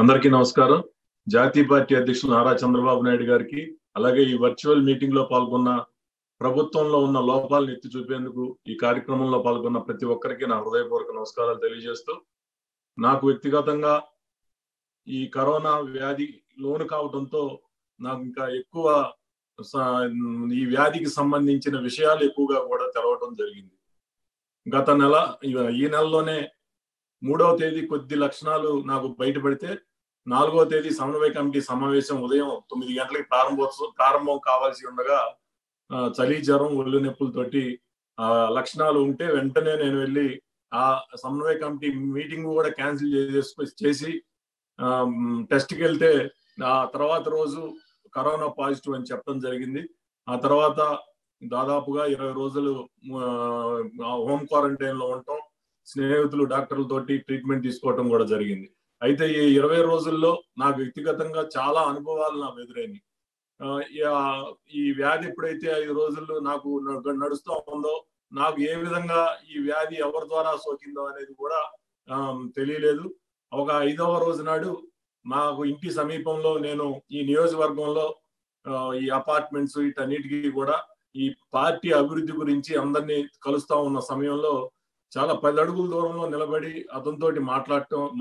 అందరికీ నమస్కారం. జాతీయ పార్టీ అధ్యక్షులు నారా చంద్రబాబు నాయుడు గారికి, అలాగే ఈ వర్చువల్ మీటింగ్ లో పాల్గొన్న ప్రభుత్వంలో ఉన్న లోపాలను ఎత్తి చూపేందుకు ఈ కార్యక్రమంలో పాల్గొన్న ప్రతి ఒక్కరికి నా హృదయపూర్వక నమస్కారాలు తెలియజేస్తూ, నాకు వ్యక్తిగతంగా ఈ కరోనా వ్యాధి లోను కావడంతో నాకు ఇంకా ఎక్కువ ఈ వ్యాధికి సంబంధించిన విషయాలు ఎక్కువగా కూడా తెలవడం జరిగింది. గత నెల ఈ నెలలోనే 3వ తేదీ కొద్ది లక్షణాలు నాకు బయటపడితే 4వ తేదీ సమన్వయ కమిటీ సమావేశం ఉదయం 9 గంటలకి ప్రారంభం కావాల్సి ఉండగా చలి, జ్వరం, ఒళ్ళు నొప్పులతోటి లక్షణాలు ఉంటే వెంటనే నేను వెళ్ళి ఆ సమన్వయ కమిటీ మీటింగ్ కూడా క్యాన్సిల్ చేసి టెస్ట్కి వెళ్తే ఆ తర్వాత రోజు కరోనా పాజిటివ్ అని చెప్పడం జరిగింది. ఆ తర్వాత దాదాపుగా 20 రోజులు హోమ్ క్వారంటైన్ లో ఉండటం, స్నేహితులు డాక్టర్లతోటి ట్రీట్మెంట్ తీసుకోవటం కూడా జరిగింది. అయితే ఈ 20 రోజుల్లో నాకు వ్యక్తిగతంగా చాలా అనుభవాలు నాకు ఎదురైనవి. ఈ వ్యాధి ఎప్పుడైతే 5 రోజుల్లో నాకు నడుస్తూ ఉందో, నాకు ఏ విధంగా ఈ వ్యాధి ఎవరి ద్వారా సోకిందో అనేది కూడా తెలియలేదు. ఒక 5వ రోజు నాడు మాకు ఇంటి సమీపంలో, నేను ఈ నియోజకవర్గంలో ఈ అపార్ట్మెంట్స్ వీటన్నిటికీ కూడా ఈ పార్టీ అభివృద్ధి గురించి అందరినీ కలుస్తా ఉన్న సమయంలో చాలా 10 అడుగుల దూరంలో నిలబడి అతనితోటి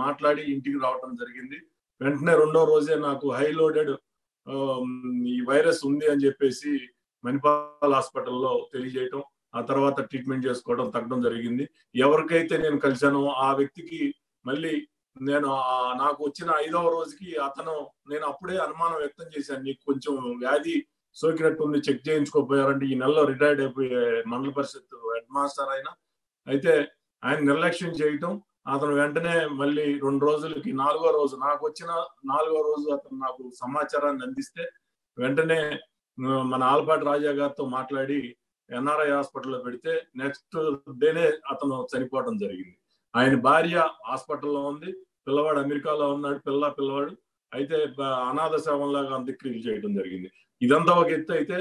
మాట్లాడి ఇంటికి రావటం జరిగింది. వెంటనే 2వ రోజే నాకు హై లోడెడ్ ఈ వైరస్ ఉంది అని చెప్పేసి మణిపాల్ హాస్పిటల్లో తెలియజేయటం, ఆ తర్వాత ట్రీట్మెంట్ చేసుకోవడం తగ్గడం జరిగింది. ఎవరికైతే నేను కలిశానో ఆ వ్యక్తికి మళ్ళీ నేను నాకు వచ్చిన 5వ రోజుకి నేను అప్పుడే అనుమానం వ్యక్తం చేశాను, నీకు కొంచెం వ్యాధి సోకినట్టుంది, చెక్ చేయించుకోపోయారంటే ఈ నెలలో రిటైర్డ్ అయిపోయే మండల పరిషత్ హెడ్ మాస్టర్ అయితే ఆయన నిర్లక్ష్యం చేయటం, అతను వెంటనే మళ్ళీ 2 రోజులకి 4వ రోజు నాకు వచ్చిన 4వ రోజు అతను నాకు సమాచారాన్ని అందిస్తే వెంటనే మన ఆలపాటి రాజా గారితో మాట్లాడి ఎన్ఆర్ఐ హాస్పిటల్లో పెడితే నెక్స్ట్ డేనే అతను చనిపోవడం జరిగింది. ఆయన భార్య హాస్పిటల్లో ఉంది, పిల్లవాడు అమెరికాలో ఉన్నాడు, పిల్లవాడు అయితే అనాథ శవంలాగా అంత్యక్రియలు చేయడం జరిగింది. ఇదంతా ఒక ఎత్తు అయితే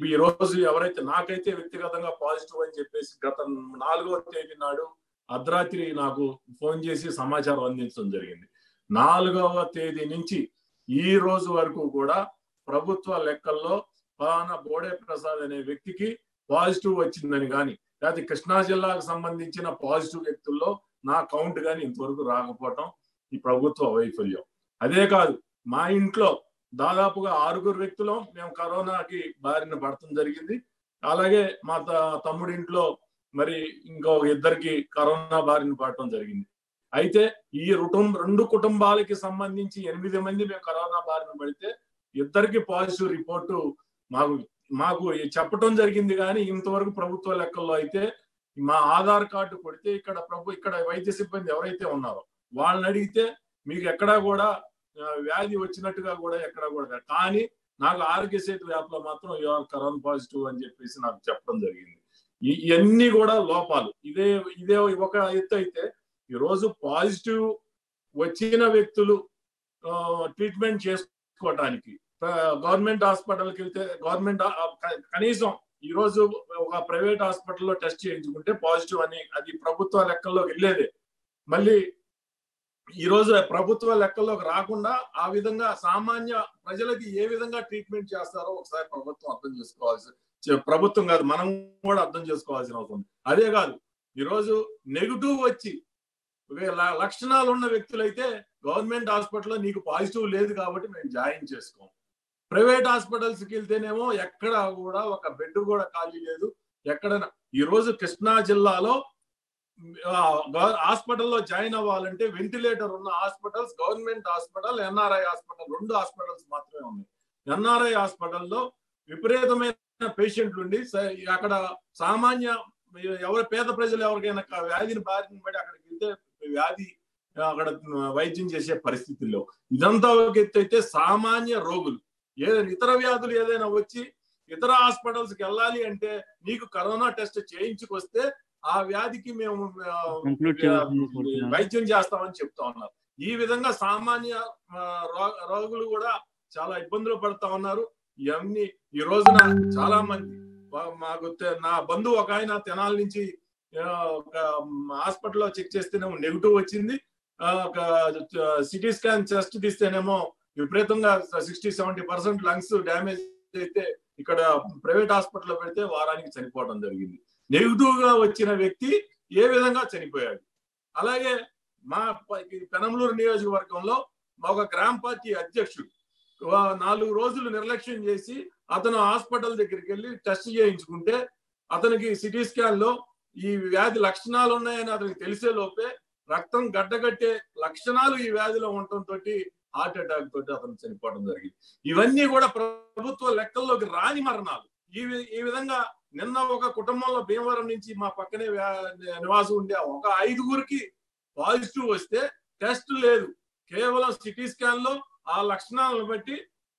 ఈ రోజు ఎవరైతే నాకైతే వ్యక్తిగతంగా పాజిటివ్ అని చెప్పేసి గత 4వ తేదీ నాడు అర్ధరాత్రి నాకు ఫోన్ చేసి సమాచారం అందించడం జరిగింది. 4వ తేదీ నుంచి ఈ రోజు వరకు కూడా ప్రభుత్వ లెక్కల్లో ఫలానా బోడే ప్రసాద్ అనే వ్యక్తికి పాజిటివ్ వచ్చిందని కానీ, లేకపోతే కృష్ణా జిల్లాకు సంబంధించిన పాజిటివ్ వ్యక్తుల్లో నా కౌంట్ కానీ ఇంతవరకు రాకపోవటం ఈ ప్రభుత్వ వైఫల్యం. అదే కాదు, మా ఇంట్లో దాదాపుగా 6 వ్యక్తులం మేము కరోనాకి బారిన పడటం జరిగింది. అలాగే మా తమ్ముడి ఇంట్లో మరి ఇంకో 2 కరోనా బారిన పడటం జరిగింది. అయితే ఈ 2 కుటుంబాలకి సంబంధించి 8 మంది మేము కరోనా బారిన పడితే 2 పాజిటివ్ రిపోర్టు మాకు చెప్పటం జరిగింది. కానీ ఇంతవరకు ప్రభుత్వ లెక్కల్లో అయితే మా ఆధార్ కార్డు కొడితే ఇక్కడ వైద్య సిబ్బంది ఎవరైతే ఉన్నారో వాళ్ళని అడిగితే మీకు ఎక్కడా కూడా వ్యాధి వచ్చినట్టుగా కూడా ఎక్కడా కూడా, కానీ నాకు ఆరోగ్య సేతు యాప్ లో మాత్రం యూఆర్ కరోనా పాజిటివ్ అని చెప్పేసి నాకు చెప్పడం జరిగింది. ఇవన్నీ కూడా లోపాలు. ఇదే ఒక ఎత్తు అయితే, ఈరోజు పాజిటివ్ వచ్చిన వ్యక్తులు ట్రీట్మెంట్ చేసుకోవటానికి గవర్నమెంట్ హాస్పిటల్కి వెళ్తే కనీసం ఈరోజు ఒక ప్రైవేట్ హాస్పిటల్లో టెస్ట్ చేయించుకుంటే పాజిటివ్ అని అది ప్రభుత్వ లెక్కల్లోకి వెళ్ళేదే. మళ్ళీ ఈ రోజు ప్రభుత్వ లెక్కల్లోకి రాకుండా ఆ విధంగా సామాన్య ప్రజలకి ఏ విధంగా ట్రీట్మెంట్ చేస్తారో ఒకసారి ప్రభుత్వం అర్థం ప్రభుత్వం కాదు, మనం కూడా అర్థం చేసుకోవాల్సిన అవసరం. అదే కాదు, ఈరోజు నెగిటివ్ వచ్చి లక్షణాలు ఉన్న వ్యక్తులైతే గవర్నమెంట్ హాస్పిటల్లో నీకు పాజిటివ్ లేదు కాబట్టి మేము జాయిన్ చేసుకోం. ప్రైవేట్ హాస్పిటల్స్కి వెళ్తేనేమో ఎక్కడ కూడా ఒక బెడ్ కూడా ఖాళీ లేదు. ఎక్కడైనా ఈరోజు కృష్ణా జిల్లాలో హాస్పిటల్లో జాయిన్ అవ్వాలంటే వెంటిలేటర్ ఉన్న hospitals government hospital, NRI hospital 2 hospitals మాత్రమే ఉన్నాయి. ఎన్ఆర్ఐ హాస్పిటల్లో విపరీతమైన పేషెంట్లు ఉండి అక్కడ సామాన్య పేద ప్రజలు ఎవరికైనా వ్యాధిని బారిన పడి అక్కడికి వెళ్తే వ్యాధి అక్కడ వైద్యం చేసే పరిస్థితుల్లో ఇదంతా ఒక ఎత్తు అయితే, సామాన్య రోగులు ఇతర వ్యాధులు ఏదైనా వచ్చి ఇతర హాస్పిటల్స్కి వెళ్ళాలి అంటే నీకు కరోనా టెస్ట్ చేయించుకొస్తే ఆ వ్యాధికి మేము వైద్యం చేస్తామని చెప్తా ఉన్నారు. ఈ విధంగా సామాన్య రోగులు కూడా చాలా ఇబ్బందులు పడుతా ఉన్నారు. ఇవన్నీ ఈ రోజున చాలా మంది నా బంధువు ఒక ఆయన తెనాలి నుంచి హాస్పిటల్లో చెక్ చేస్తేనే నెగిటివ్ వచ్చింది. సిటీ స్కాన్ చెస్ట్ తీస్తేనేమో విపరీతంగా 60-70% లంగ్స్ డ్యామేజ్ అయితే ఇక్కడ ప్రైవేట్ హాస్పిటల్లో పెడితే వారానికి చనిపోవడం జరిగింది. నెగిటివ్ గా వచ్చిన వ్యక్తి ఏ విధంగా చనిపోయాడు. అలాగే మా పెనంలూరు నియోజకవర్గంలో ఒక గ్రామ పార్టీ అధ్యక్షుడు 4 రోజులు నిర్లక్ష్యం చేసి అతను హాస్పిటల్ దగ్గరికి వెళ్ళి టెస్ట్ చేయించుకుంటే అతనికి సిటీ స్కాన్ లో ఈ వ్యాధి లక్షణాలు ఉన్నాయని అతనికి తెలిసే లోపే రక్తం గడ్డగట్టే లక్షణాలు ఈ వ్యాధిలో ఉండటంతో హార్ట్ అటాక్ తోటి అతను చనిపోవడం జరిగింది. ఇవన్నీ కూడా ప్రభుత్వ లెక్కల్లోకి రాని మరణాలు. ఈ విధంగా నిన్న ఒక కుటుంబంలో భీమవరం నుంచి మా పక్కనే నివాసం ఉండే ఒక 5గురికి పాజిటివ్ వస్తే టెస్ట్ లేదు. కేవలం సిటీ స్కాన్ లో ఆ లక్షణాలను బట్టి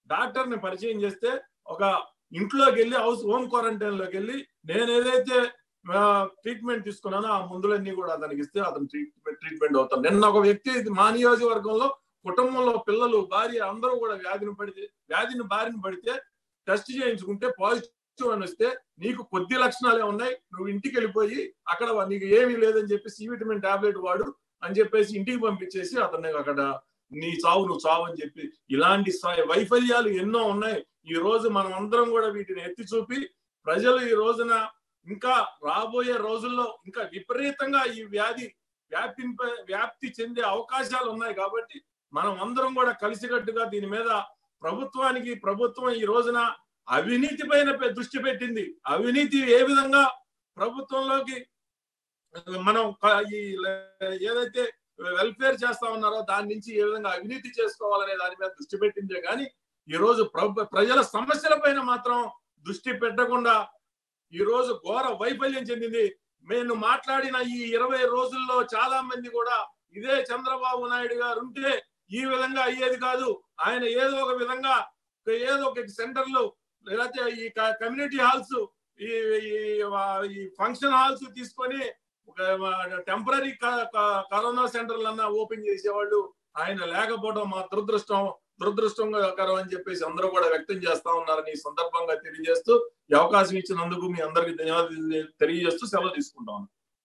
డాక్టర్ ని పరిచయం చేస్తే ఒక ఇంట్లోకి వెళ్ళి హోమ్ క్వారంటైన్ లోకి వెళ్ళి నేను ఏదైతే ట్రీట్మెంట్ తీసుకున్నానో ఆ మందులన్నీ కూడా అతనికి ఇస్తే అతను ట్రీట్మెంట్ అవుతాను. నిన్న ఒక వ్యక్తి మా నియోజకవర్గంలో కుటుంబంలో పిల్లలు భార్య అందరూ కూడా వ్యాధిని బారిన పడితే టెస్ట్ చేయించుకుంటే పాజిటివ్ అని వస్తే నీకు కొద్ది లక్షణాలే ఉన్నాయి, నువ్వు ఇంటికి వెళ్ళిపోయి అక్కడ నీకు ఏమీ లేదని చెప్పి సి విటమిన్ టాబ్లెట్ వాడు అని చెప్పేసి ఇంటికి పంపించేసి అతన్ని అక్కడ నీ చావు నువ్వు చావు అని చెప్పి ఇలాంటి వైఫల్యాలు ఎన్నో ఉన్నాయి. ఈ రోజు మనం అందరం కూడా వీటిని ఎత్తి చూపి ప్రజలు ఈ రోజున ఇంకా రాబోయే రోజుల్లో ఇంకా విపరీతంగా ఈ వ్యాప్తి చెందే అవకాశాలు ఉన్నాయి. కాబట్టి మనం అందరం కూడా కలిసికట్టుగా దీని మీద ప్రభుత్వం ఈ రోజున అవినీతి పైన దృష్టి పెట్టింది. అవినీతి ఏ విధంగా ప్రభుత్వంలోకి మనం ఈ ఏదైతే వెల్ఫేర్ చేస్తా ఉన్నారో దాని నుంచి ఏ విధంగా అవినీతి చేసుకోవాలనే దాని మీద దృష్టి పెట్టిందే కానీ ఈ రోజు ప్రజల సమస్యల పైన మాత్రం దృష్టి పెట్టకుండా ఈ రోజు ఘోర వైఫల్యం చెందింది. నేను మాట్లాడిన ఈ 20 రోజుల్లో చాలా మంది కూడా ఇదే చంద్రబాబు నాయుడు గారు ఉంటే ఈ విధంగా అయ్యేది కాదు, ఆయన ఏదో ఒక విధంగా ఏదో ఒక సెంటర్లు లేకపోతే ఈ కమ్యూనిటీ హాల్స్ ఈ ఫంక్షన్ హాల్స్ తీసుకొని టెంపరీ కరోనా సెంటర్లన్నా ఓపెన్ చేసేవాళ్ళు. ఆయన లేకపోవడం మా దురదృష్టంకరం అని చెప్పేసి అందరూ కూడా వ్యక్తం చేస్తా ఉన్నారని ఈ సందర్భంగా తెలియజేస్తూ ఈ అవకాశం ఇచ్చినందుకు మీ అందరికీ ధన్యవాదాలు తెలియజేస్తూ సెలవు తీసుకుంటాను.